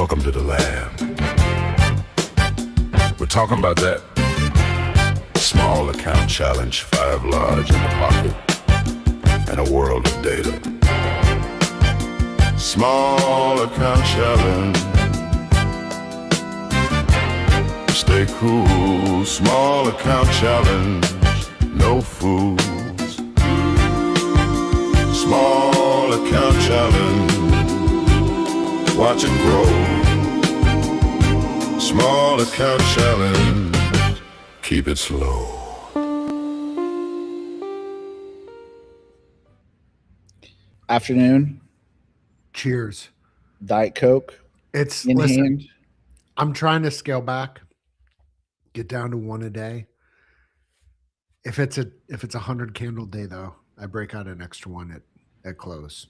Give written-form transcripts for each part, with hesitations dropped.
Welcome to the lab. We're talking about that small account challenge, 5 large in the pocket, and a world of data. Small account challenge. Stay cool, small account challenge, no fools. Small account challenge, watch it grow. Small account challenge, keep it slow. Afternoon. Cheers. Diet Coke. It's in listen, hand. I'm trying to scale back, get down to 1 a day. If it's a 100 candle day though, I break out an extra one at close.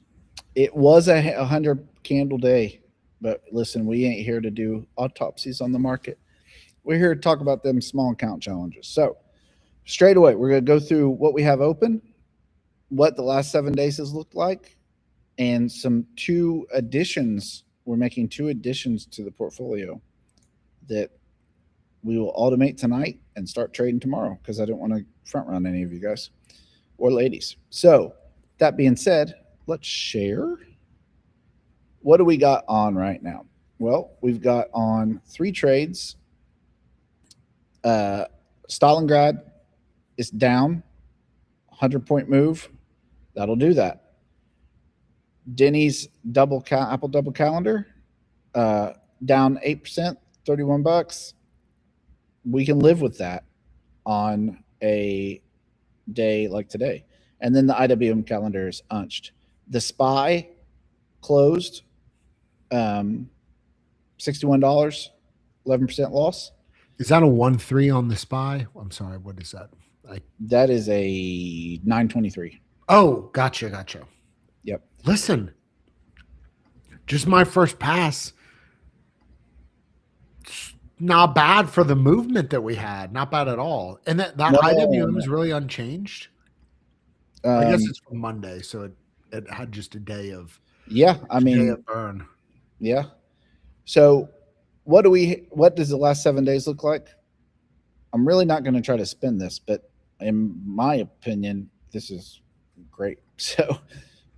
It was a 100 candle day, but listen, we ain't here to do autopsies on the market. We're here to talk about them small account challenges. So straight away, we're going to go through what we have open, what the last 7 days has looked like, and some 2 additions. We're making 2 additions to the portfolio that we will automate tonight and start trading tomorrow because I don't want to front run any of you guys or ladies. So that being said, let's share. What do we got on right now? Well, we've got on 3 trades. Stalingrad is down, 100-point move. That'll do that. Denny's Apple double calendar, down 8%, $31. We can live with that on a day like today. And then the IWM calendar is unched. The SPY closed, $61, 11% loss. Is that a 1-3 on the SPY? I'm sorry, what is that? That is a 923. Oh, gotcha. Yep. Listen, just my first pass. Not bad for the movement that we had. Not bad at all. And that IWM is really unchanged. I guess it's from Monday, so it had just a day of burn. Yeah. So what does the last 7 days look like? I'm really not going to try to spin this, but in my opinion, this is great. So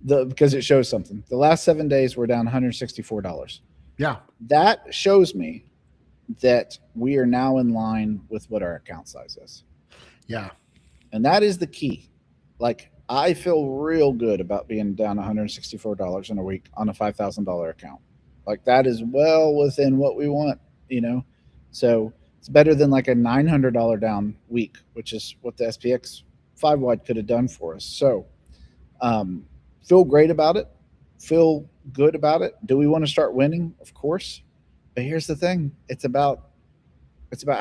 because it shows something. The last 7 days we're down $164. Yeah. That shows me that we are now in line with what our account size is. Yeah. And that is the key. Like, I feel real good about being down $164 in a week on a $5,000 account. Like, that is well within what we want, So it's better than like a $900 down week, which is what the SPX 5 wide could have done for us. So feel great about it. Feel good about it. Do we want to start winning? Of course. But here's the thing. It's about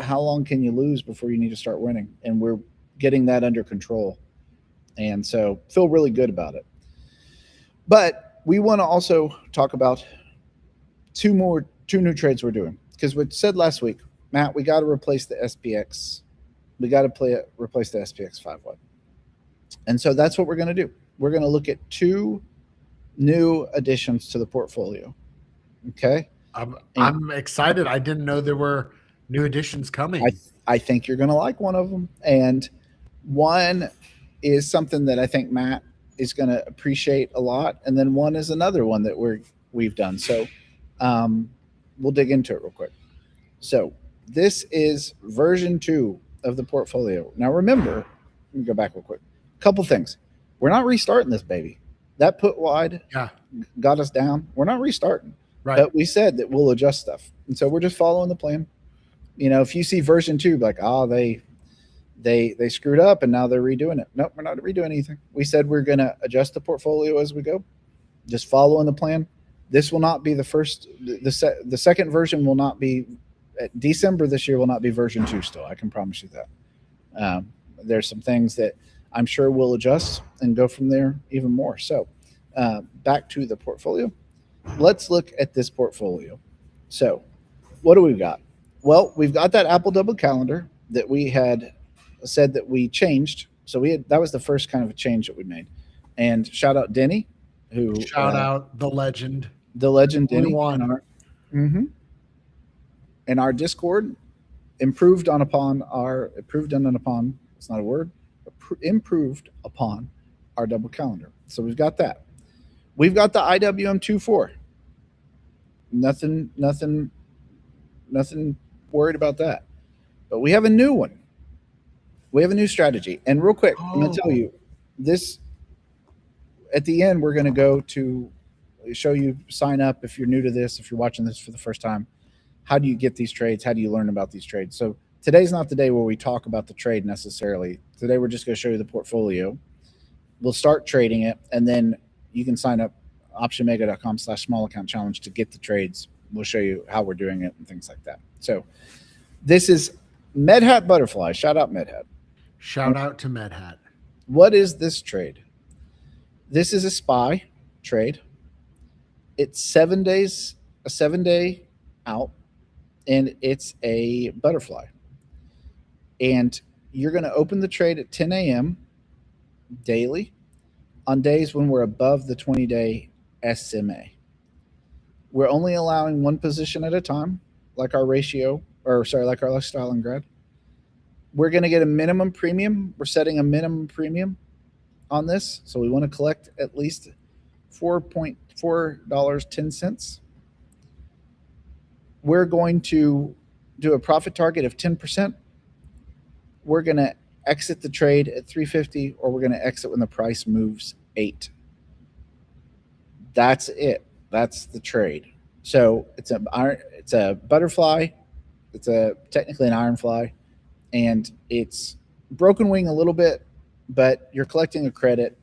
how long can you lose before you need to start winning. And we're getting that under control. And so feel really good about it. But we want to also talk about 2 new trades we're doing. Because we said last week, Matt, we got to replace the SPX. We got to replace the SPX 5 wide. And so that's what we're going to do. We're going to look at 2 new additions to the portfolio. Okay. I'm excited. I didn't know there were new additions coming. I think you're going to like one of them. And one is something that I think Matt is going to appreciate a lot. And then one is another one that we've done. So we'll dig into it real quick. So this is version 2 of the portfolio. Now remember, let me go back real quick. Couple things. We're not restarting this baby. That put wide got us down. We're not restarting. Right. But we said that we'll adjust stuff. And so we're just following the plan. If you see version 2, like, they screwed up and now they're redoing it. Nope, we're not redoing anything. We said we're going to adjust the portfolio as we go. Just following the plan. This will not be the first. The second version will not be December this year. Will not be version 2 still. I can promise you that. There's some things that I'm sure we'll adjust and go from there even more. So back to the portfolio. Let's look at this portfolio. So what do we got? Well, we've got that Apple double calendar that we had said that we changed. So that was the first kind of a change that we made. And shout out Denny, who shout out the legend Denny. Mm-hmm. And our Discord improved on upon, it's not a word, improved upon our double calendar. So we've got that. We've got the IWM 24. Nothing worried about that. But we have a new one. We have a new strategy. And real quick, I'm going to tell you this at the end. We're going to go to show you sign up if you're new to this, if you're watching this for the first time. How do you get these trades? How do you learn about these trades? So today's not the day where we talk about the trade necessarily. Today we're just going to show you the portfolio. We'll start trading it, and then you can sign up optionmega.com/small account challenge to get the trades. We'll show you how we're doing it and things like that. So this is MedHat Butterfly. Shout out MedHat. Shout out to MedHat. What is this trade? This is a SPY trade. It's 7 days, a 7-day out, and it's a butterfly. And you're going to open the trade at 10 a.m. daily on days when we're above the 20-day SMA. We're only allowing one position at a time, like our like our lifestyle and grad. We're going to get a minimum premium. We're setting a minimum premium on this. So we want to collect at least $4.10. We're going to do a profit target of 10%. We're going to exit the trade at 350, or we're going to exit when the price moves 8. That's it. That's the trade. So it's a butterfly. It's technically an iron fly, and it's broken wing a little bit, but you're collecting a credit,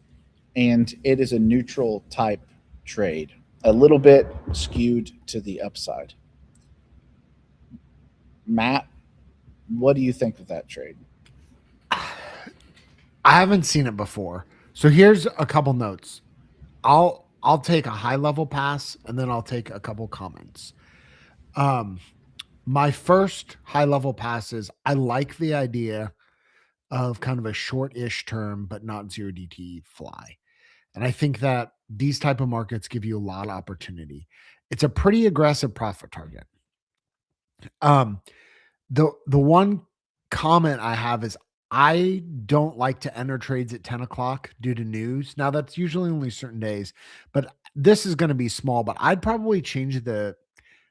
and it is a neutral type trade, a little bit skewed to the upside. Matt, what do you think of that trade? I haven't seen it before. So here's a couple notes. I'll take a high level pass, and then I'll take a couple comments. My first high level pass is I like the idea of kind of a short-ish term, but not 0 DT fly. And I think that these type of markets give you a lot of opportunity. It's a pretty aggressive profit target. The one comment I have is I don't like to enter trades at 10 o'clock due to news. Now that's usually only certain days, but this is going to be small, but I'd probably change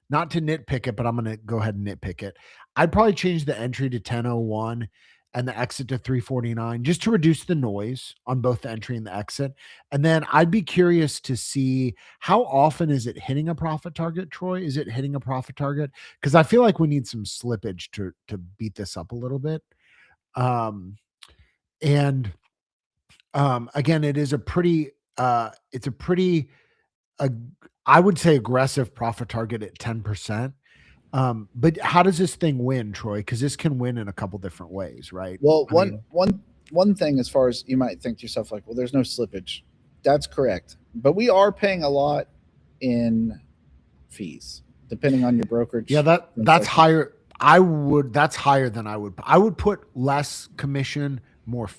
not to nitpick it, but I'm going to go ahead and nitpick it. I'd probably change the entry to 10:01 and the exit to 3:49 just to reduce the noise on both the entry and the exit. And then I'd be curious to see how often is it hitting a profit target, Troy? Is it hitting a profit target? Because I feel like we need some slippage to beat this up a little bit. Again, it is a pretty, I would say aggressive profit target at 10%. But how does this thing win, Troy? Because this can win in a couple different ways, right? Well, one thing, as far as you might think to yourself, like, well, there's no slippage. That's correct. But we are paying a lot in fees, depending on your brokerage. Yeah, that's higher. That's higher than I would put less commission, more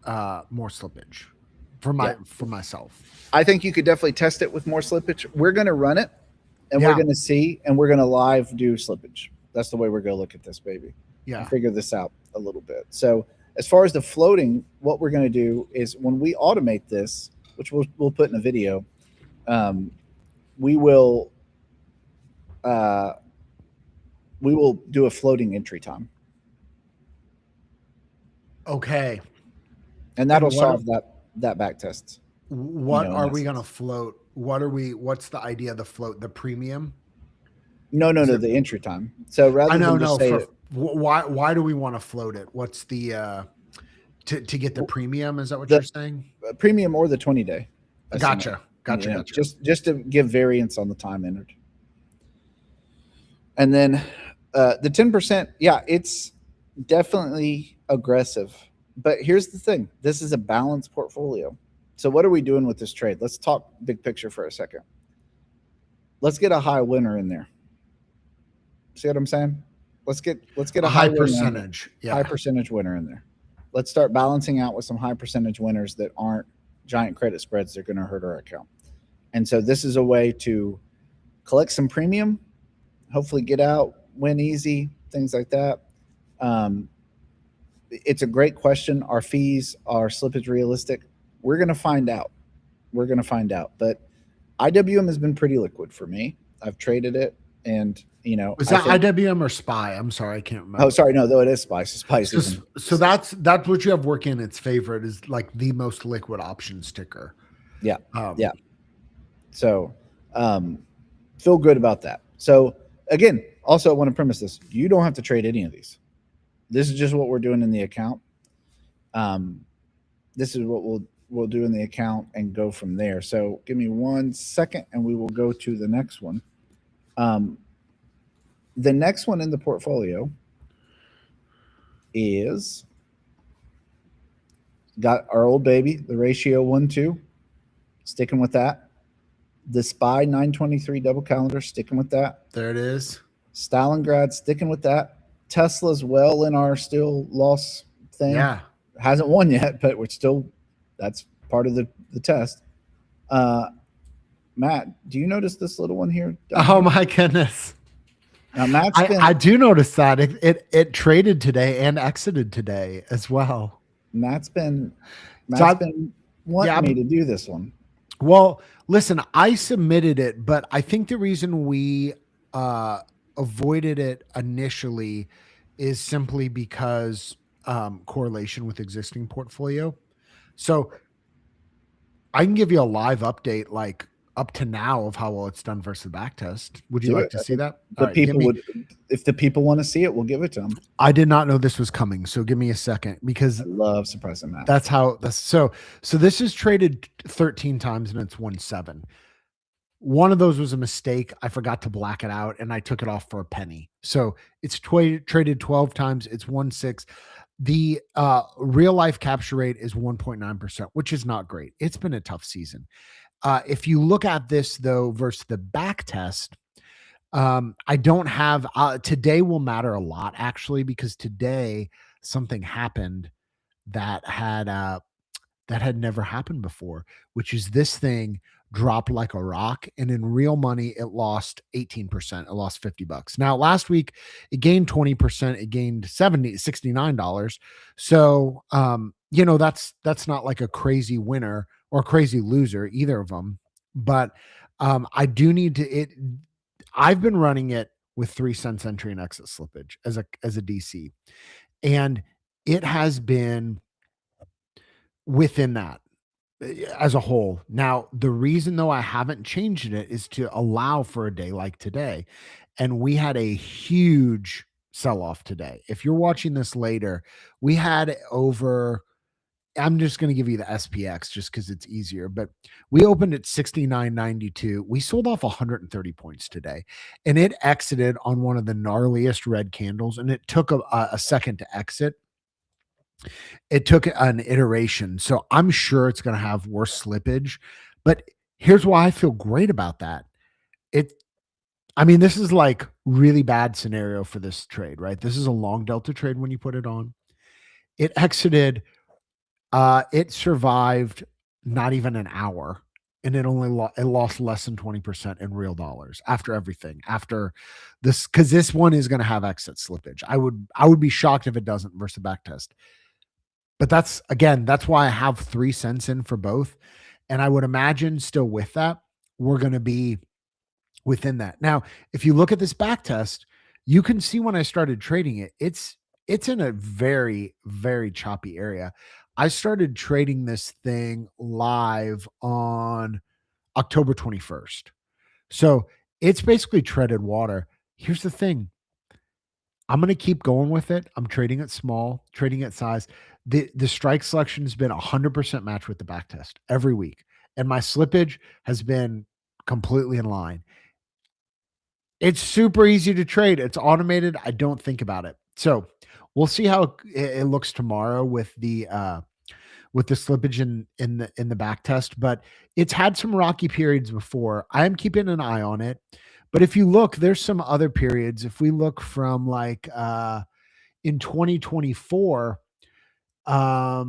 slippage for myself. I think you could definitely test it with more slippage. We're going to run it, and we're going to see, and we're going to live do slippage. That's the way we're going to look at this, baby. Yeah. And figure this out a little bit. So as far as the floating, what we're going to do is when we automate this, which we'll put in a video, we will do a floating entry time. Okay. And that'll solve that back test. What are we going to float? What's the idea of the float? The premium? No, the entry time. So rather than just say why do we want to float it? What's the to get the premium? Is that what you're saying? Premium or the 20-day. Gotcha. Just to give variance on the time entered. And then the 10%, yeah, it's definitely aggressive. But here's the thing. This is a balanced portfolio. So what are we doing with this trade? Let's talk big picture for a second. Let's get a high winner in there. See what I'm saying? Let's get a high percentage. High percentage winner in there. Let's start balancing out with some high percentage winners that aren't giant credit spreads. They're going to hurt our account. And so this is a way to collect some premium hopefully get out, win easy, things like that. Um, it's a great question. Are fees, are slippage realistic? We're going to find out. We're going to find out. But IWM has been pretty liquid for me. I've traded it, and Was I that think. IWM or SPY? I'm sorry, I can't remember. Oh, sorry, no, though it is Spice. Spice So, isn't. so that's what you have working in its favor. It is like the most liquid option sticker. Yeah, yeah. So, feel good about that. So, again, also I want to premise this: you don't have to trade any of these. This is just what we're doing in the account. This is what we'll do in the account and go from there. So, give me 1 second, and we will go to the next one. The next one in the portfolio is got our old baby, the ratio 1-2, sticking with that. The SPY 923 double calendar, sticking with that. There it is. Stalingrad, sticking with that. Tesla's well in our still loss thing. Yeah. Hasn't won yet, but we're still, that's part of the test. Matt, do you notice this little one here? Oh my goodness. Now, Matt's I do notice that it traded today and exited today as well. Matt's been wanting me to do this one. Well, listen, I submitted it, but I think the reason we avoided it initially is simply because correlation with existing portfolio. So I can give you a live update, like up to now, of how well it's done versus the back test. Would you like to see that? If the people want to see it, we'll give it to them. I did not know this was coming, so give me a second, because I love surprising Matt. So this is traded 13 times and it's won 7. One of those was a mistake. I forgot to black it out and I took it off for a penny. So it's traded 12 times. It's won 6. The real life capture rate is 1.9%, which is not great. It's been a tough season. If you look at this though versus the back test, I don't have today will matter a lot actually, because today something happened that had never happened before, which is this thing dropped like a rock, and in real money it lost 18%. It lost $50. Now last week it gained 20%. It gained $69. So that's not like a crazy winner or crazy loser, either of them. But I do need to I've been running it with 3 cents entry and exit slippage as a DC, and it has been within that as a whole. Now, the reason though I haven't changed it is to allow for a day like today. And we had a huge sell-off today. If you're watching this later, we had over, I'm just going to give you the SPX just because it's easier, but we opened at 69.92. We sold off 130 points today, and it exited on one of the gnarliest red candles, and it took a second to exit. It took an iteration. So I'm sure it's going to have worse slippage, but here's why I feel great about that. This is like really bad scenario for this trade, right? This is a long delta trade when you put it on. It exited, it survived not even an hour, and it lost less than 20% in real dollars after everything, after this, because this one is going to have exit slippage. I would be shocked if it doesn't versus the back test. But that's why I have 3 cents in for both. And I would imagine still with that, we're going to be within that. Now, if you look at this back test, you can see when I started trading it, it's in a very, very choppy area. I started trading this thing live on October 21st. So it's basically treaded water. Here's the thing. I'm going to keep going with it. I'm trading it small, trading it size. The strike selection has been 100% matched with the back test every week. And my slippage has been completely in line. It's super easy to trade. It's automated. I don't think about it. So we'll see how it looks tomorrow with the slippage in the back test, but it's had some rocky periods before. I am keeping an eye on it. But if you look, there's some other periods. If we look from like in 2024, or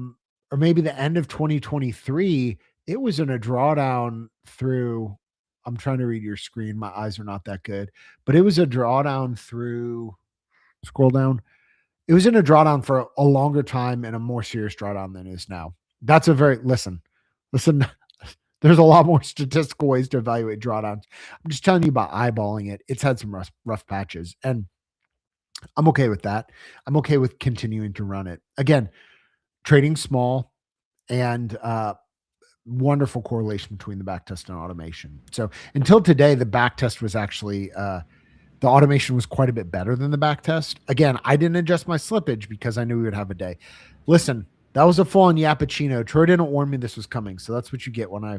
maybe the end of 2023, it was in a drawdown through I'm trying to read your screen. My eyes are not that good, but it was a drawdown through, scroll down. It was in a drawdown for a longer time and a more serious drawdown than it is now. That's a very, listen, there's a lot more statistical ways to evaluate drawdowns. I'm just telling you about eyeballing it. It's had some rough patches, and I'm okay with that. I'm okay with continuing to run it. Again, trading small and wonderful correlation between the backtest and automation. So until today, the backtest was actually the automation was quite a bit better than the backtest. Again, I didn't adjust my slippage because I knew we would have a day. Listen, that was a full-on yappuccino. Troy didn't warn me this was coming, so that's what you get when I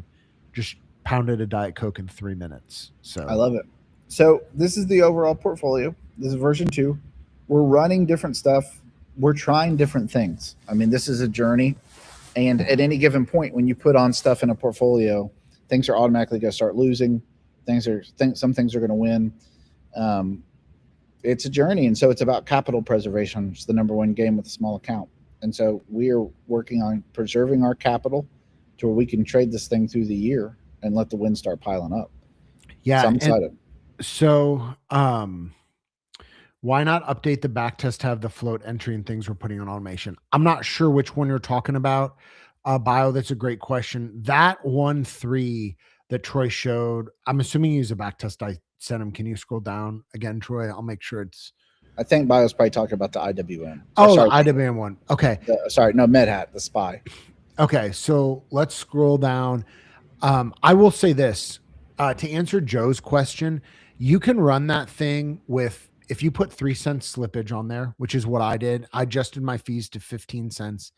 just pounded a Diet Coke in 3 minutes. So I love it. So this is the overall portfolio. This is version 2. We're running different stuff. We're trying different things. I mean, this is a journey. And at any given point, when you put on stuff in a portfolio, things are automatically going to start losing. Some things are going to win. It's a journey. And so it's about capital preservation. It's the number one game with a small account. And so we are working on preserving our capital to where we can trade this thing through the year and let the wins start piling up. Yeah. So I'm excited. So, why not update the backtest to have the float entry and things we're putting on automation? I'm not sure which one you're talking about. Bio, that's a great question. That 1-3 that Troy showed, I'm assuming you use a backtest I sent him. Can you scroll down again, Troy? I'll make sure it's. I think Bio's probably talking about the IWM. Oh, sorry, the IWM one. Okay. No, MedHat, the SPY. Okay, so let's scroll down. I will say this. To answer Joe's question, you can run that thing with, if you put 3 cents slippage on there, which is what I did, I adjusted my fees to 15 cents.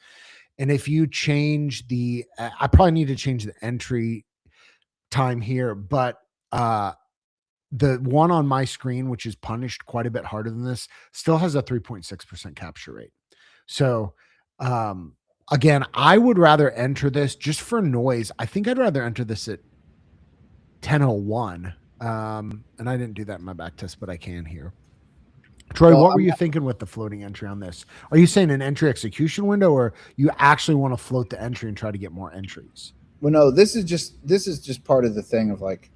And if you change I probably need to change the entry time here, but the one on my screen, which is punished quite a bit harder than this, still has a 3.6% capture rate. So, again, I would rather enter this just for noise. I think I'd rather enter this at 10:01. And I didn't do that in my backtest, but I can here. Troy, what were you thinking with the floating entry on this? Are you saying an entry execution window, or you actually want to float the entry and try to get more entries? Well, no, this is just part of the thing of like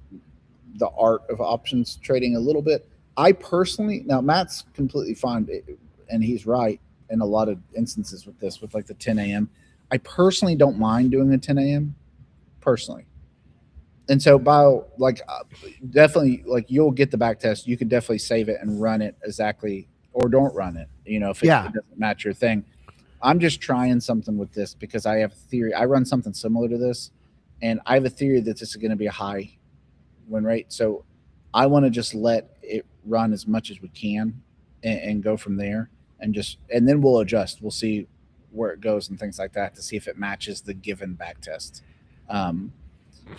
the art of options trading a little bit. I personally, now Matt's completely fine, and he's right in a lot of instances with this, with like the 10 a.m. I personally don't mind doing a 10 a.m. personally. And so definitely, like, you'll get the back test. You could definitely save it and run it exactly, or don't run it, if it doesn't match your thing. I'm just trying something with this because I have a theory. I run something similar to this, and I have a theory that this is going to be a high win rate. So I want to just let it run as much as we can and go from there, and then we'll adjust. We'll see where it goes and things like that to see if it matches the given back test.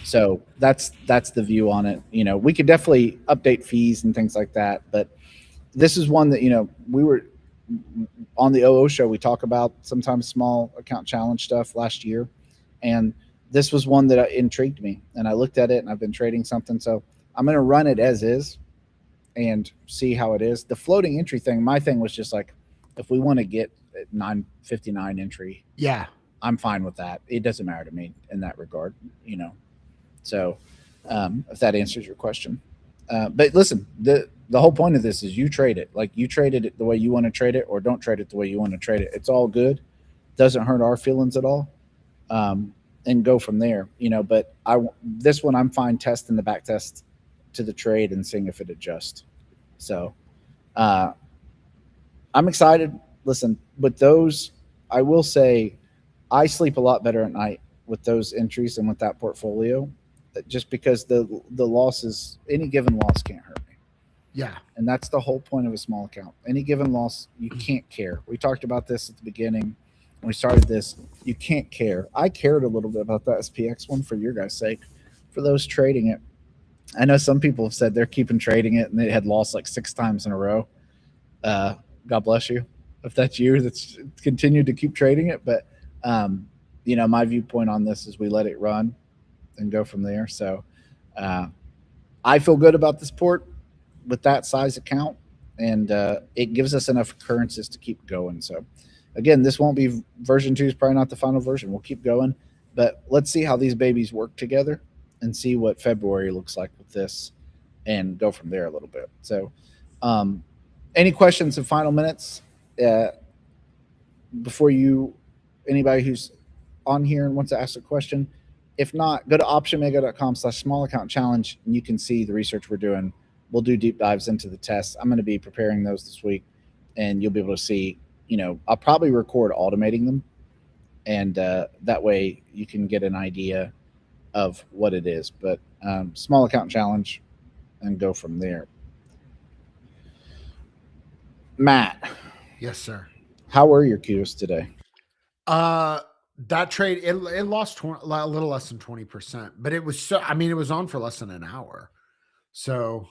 So that's the view on it. We could definitely update fees and things like that, but this is one that, we were on the OO show. We talk about sometimes small account challenge stuff last year. And this was one that intrigued me, and I looked at it, and I've been trading something. So I'm going to run it as is and see how it is. The floating entry thing, my thing was just like, if we want to get 959 entry, I'm fine with that. It doesn't matter to me in that regard, So if that answers your question. But listen, the whole point of this is you trade it. Like, you traded it the way you want to trade it, or don't trade it the way you want to trade it. It's all good. Doesn't hurt our feelings at all. And go from there, but this one, I'm fine testing the back test to the trade and seeing if it adjusts. So I'm excited. Listen, with those, I will say I sleep a lot better at night with those entries and with that portfolio, just because the losses, any given loss can't hurt me. Yeah. And that's the whole point of a small account. Any given loss, you can't care. We talked about this at the beginning. When we started this, you can't care. I cared a little bit about that SPX one for your guys' sake, for those trading it. I know some people have said they're keeping trading it and they had lost like 6 times in a row. God bless you if that's you that's continued to keep trading it. But, my viewpoint on this is we let it run and go from there. So I feel good about this port with that size account, and it gives us enough occurrences to keep going. So, again, this won't be version 2 is probably not the final version. We'll keep going, but let's see how these babies work together and see what February looks like with this and go from there a little bit. So, any questions in final minutes before anybody who's on here and wants to ask a question? If not, go to optionmega.com/small account challenge and you can see the research we're doing. We'll do deep dives into the tests. I'm going to be preparing those this week, and you'll be able to see, I'll probably record automating them, and that way you can get an idea of what it is. But small account challenge and go from there. Matt. Yes, sir. How were your Qs today? That trade, it lost a little less than 20%, but it was it was on for less than an hour. So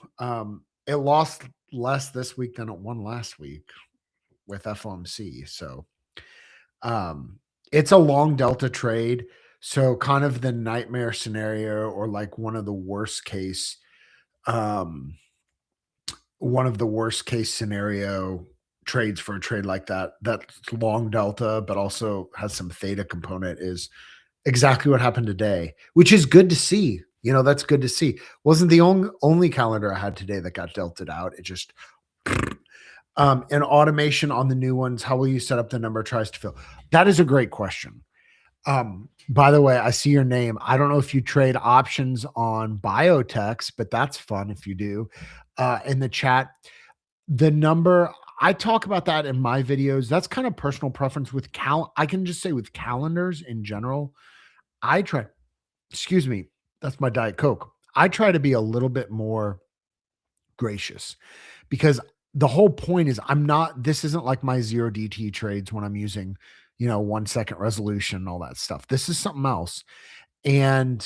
it lost less this week than it won last week with FOMC. So it's a long delta trade. So kind of the nightmare scenario, or like one of the worst case scenario trades for a trade like that's long delta, but also has some theta component, is exactly what happened today, which is good to see. That's good to see. Wasn't the only calendar I had today that got delted out. It just and automation on the new ones. How will you set up the number of tries to fill? That is a great question. By the way, I see your name. I don't know if you trade options on biotechs, but that's fun if you do. In the chat, the number, I talk about that in my videos. That's kind of personal preference with I can just say with calendars in general, that's my Diet Coke. I try to be a little bit more gracious, because the whole point is this isn't like my 0DT trades when I'm using, 1 second resolution and all that stuff. This is something else. And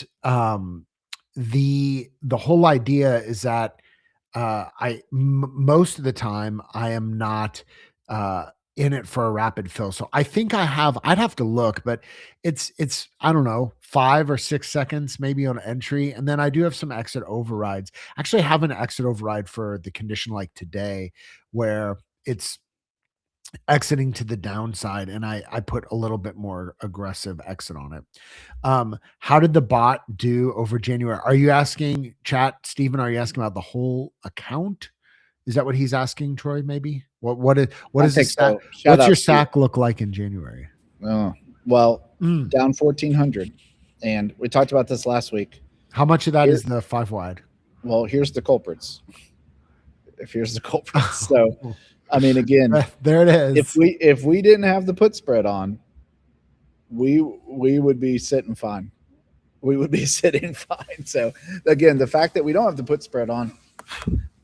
the whole idea is that most of the time I am not in it for a rapid fill. So I think I'd have to look, but it's, I don't know, 5 or 6 seconds maybe on entry. And then I do have some exit overrides. Actually, I have an exit override for the condition like today, where it's exiting to the downside, and I put a little bit more aggressive exit on it. How did the bot do over January? Are you asking, chat, Stephen, are you asking about the whole account? Is that what he's asking, Troy? Maybe what is what's your SAC look like in January? Down 1,400, and we talked about this last week. How much of that is the 5 wide? Well, here's the culprits. So, I mean, again, there it is. If we didn't have the put spread on, we would be sitting fine. So again, the fact that we don't have the put spread on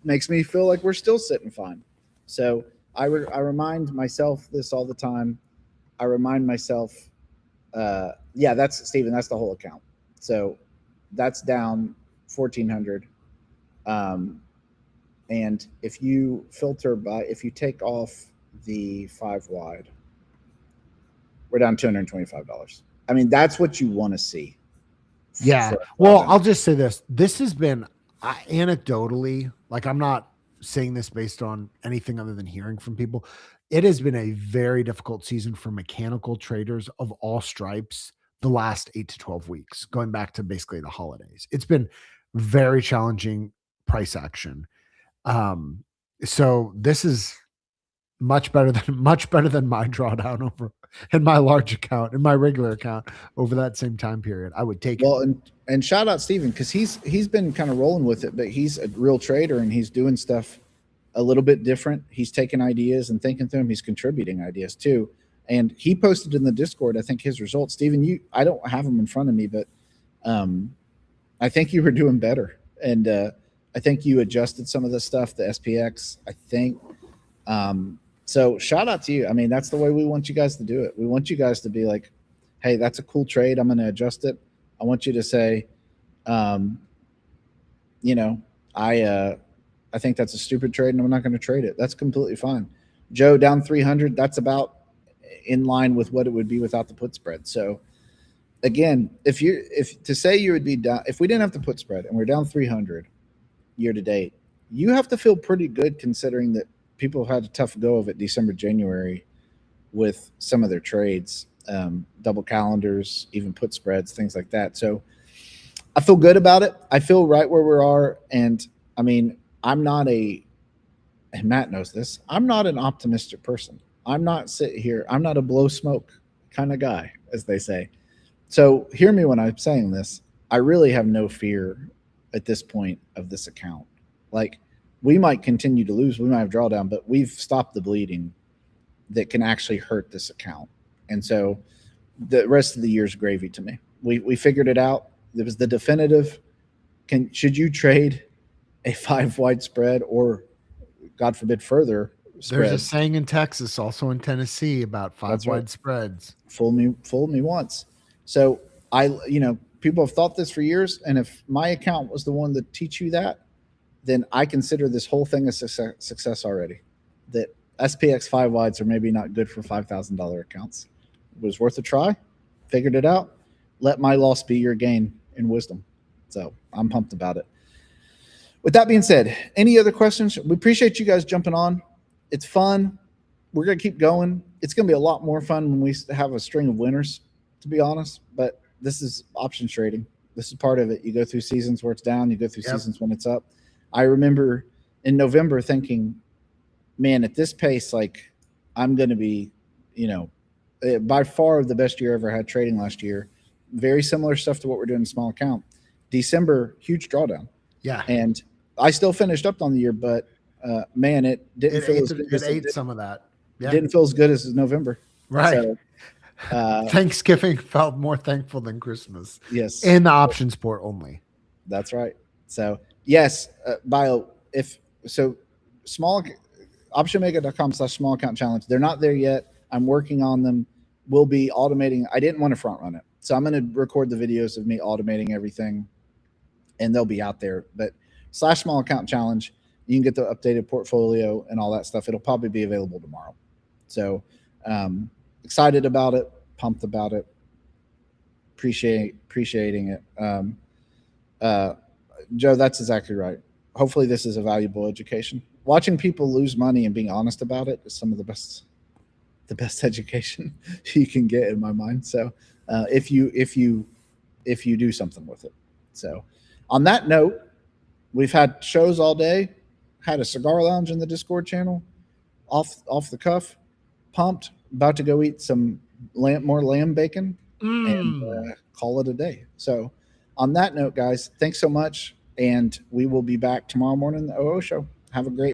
makes me feel like we're still sitting fine. So I remind myself this all the time. I remind myself, that's Stephen. That's the whole account. So that's down 1,400. And if you if you take off the 5 wide, we're down $225. I mean, that's what you want to see. Yeah. Well, I'll just say this. This has been anecdotally, like, I'm not saying this based on anything other than hearing from people. It has been a very difficult season for mechanical traders of all stripes the last 8 to 12 weeks, going back to basically the holidays. It's been very challenging price action. So this is much better than my drawdown over in my large account, in my regular account over that same time period. I would take it. And shout out Steven, because he's been kind of rolling with it, but he's a real trader and he's doing stuff a little bit different. He's taking ideas and thinking through them. He's contributing ideas too. And he posted in the Discord, I think, his results. Steven, I don't have them in front of me, but I think you were doing better. And I think you adjusted some of the stuff, the SPX, I think. So shout out to you. I mean, that's the way we want you guys to do it. We want you guys to be like, hey, that's a cool trade. I'm going to adjust it. I want you to say, I think that's a stupid trade and I'm not going to trade it. That's completely fine. Joe, down 300. That's about in line with what it would be without the put spread. So again, if to say you would be down, if we didn't have the put spread and we're down 300 year to date, you have to feel pretty good considering that people have had a tough go of it December, January with some of their trades, double calendars, even put spreads, things like that. So I feel good about it. I feel right where we are. And I mean, I'm not and Matt knows this, I'm not an optimistic person. I'm not a blow smoke kind of guy, as they say. So hear me when I'm saying this. I really have no fear at this point of this account. Like, we might continue to lose, we might have drawdown, but we've stopped the bleeding that can actually hurt this account. And so the rest of the year's gravy to me. We figured it out. It was the definitive. Should you trade a 5 wide spread or, God forbid, further spreads? There's a saying in Texas, also in Tennessee, about 5 wide spreads. Fool me once. So people have thought this for years, and if my account was the one to teach you that, then I consider this whole thing a success already. That SPX 5 wides are maybe not good for $5,000 accounts. It was worth a try. Figured it out. Let my loss be your gain in wisdom. So I'm pumped about it. With that being said, any other questions? We appreciate you guys jumping on. It's fun. We're going to keep going. It's going to be a lot more fun when we have a string of winners, to be honest. But this is option trading. This is part of it. You go through seasons where it's down. You go through seasons when it's up. I remember in November thinking, man, at this pace, like, I'm going to be, by far the best year I ever had trading last year. Very similar stuff to what we're doing in small account. December, huge drawdown. Yeah. And I still finished up on the year, but man, it didn't feel as good. It ate some of that. Yeah. It didn't feel as good as November. Right. So, Thanksgiving felt more thankful than Christmas. Yes. In the option sport only. That's right. So yes, Bio, small optionmaker.com/small account challenge. They're not there yet. I'm working on them. We'll be automating. I didn't want to front run it. So I'm going to record the videos of me automating everything, and they'll be out there. But /small account challenge, you can get the updated portfolio and all that stuff. It'll probably be available tomorrow. So excited about it, pumped about it, appreciating it. Joe, that's exactly right. Hopefully this is a valuable education. Watching people lose money and being honest about it is some of the best education you can get, in my mind. So if you do something with it. So on that note, we've had shows all day, had a cigar lounge in the Discord channel, off the cuff, pumped, about to go eat some more lamb bacon and call it a day. So on that note, guys, thanks so much. And we will be back tomorrow morning in the OO show. Have a great